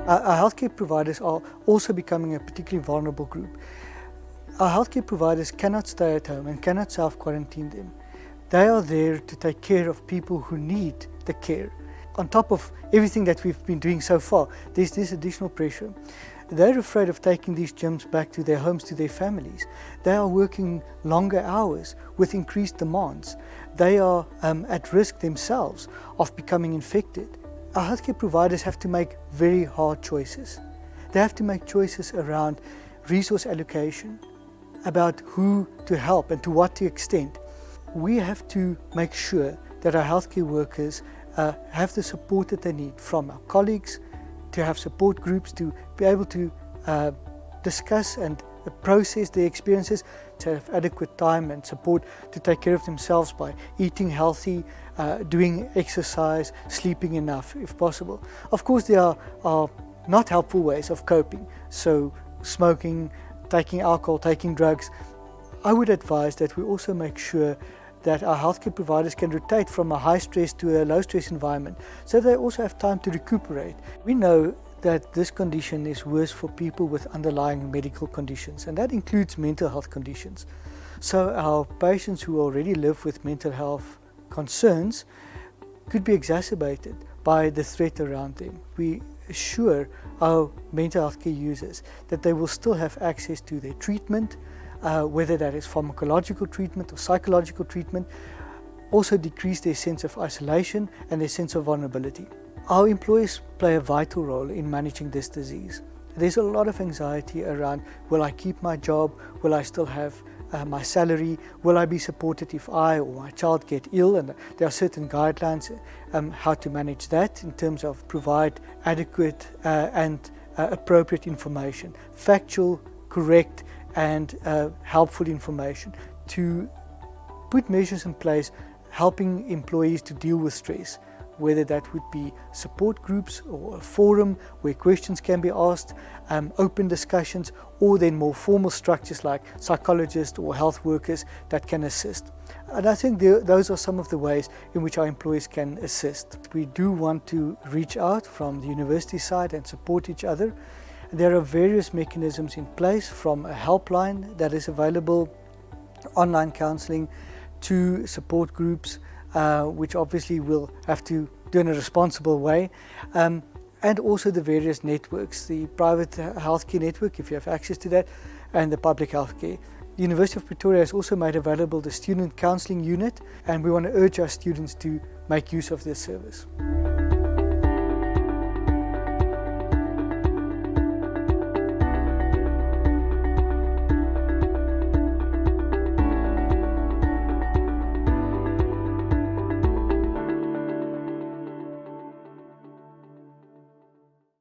Our healthcare providers are also becoming a particularly vulnerable group. Our healthcare providers cannot stay at home and cannot self-quarantine them. They are there to take care of people who need the care. On top of everything that we've been doing so far, there's this additional pressure. They're afraid of taking these germs back to their homes, to their families. They are working longer hours with increased demands. They are at risk themselves of becoming infected. Our healthcare providers have to make very hard choices. They have to make choices around resource allocation, about who to help and to what extent. We have to make sure that our healthcare workers have the support that they need from our colleagues, to have support groups, to be able to discuss and process their experiences, to have adequate time and support to take care of themselves by eating healthy, doing exercise, sleeping enough if possible. Of course, there are not helpful ways of coping, so smoking, taking alcohol, taking drugs. I would advise that we also make sure that our healthcare providers can rotate from a high stress to a low stress environment, so they also have time to recuperate. We know that this condition is worse for people with underlying medical conditions, and that includes mental health conditions. So our patients who already live with mental health concerns could be exacerbated by the threat around them. We assure our mental health care users that they will still have access to their treatment, whether that is pharmacological treatment or psychological treatment, also decrease their sense of isolation and their sense of vulnerability. Our employees play a vital role in managing this disease. There's a lot of anxiety around, will I keep my job? Will I still have my salary? Will I be supported if I or my child get ill? And there are certain guidelines how to manage that in terms of provide adequate and appropriate information, factual, correct and helpful information, to put measures in place helping employees to deal with stress, whether that would be support groups or a forum where questions can be asked, open discussions, or then more formal structures like psychologists or health workers that can assist. And I think those are some of the ways in which our employees can assist. We do want to reach out from the university side and support each other. There are various mechanisms in place, from a helpline that is available, online counselling, to support groups, which obviously we'll have to do in a responsible way, and also the various networks, the private healthcare network, if you have access to that, and the public healthcare. The University of Pretoria has also made available the student counselling unit, and we want to urge our students to make use of this service.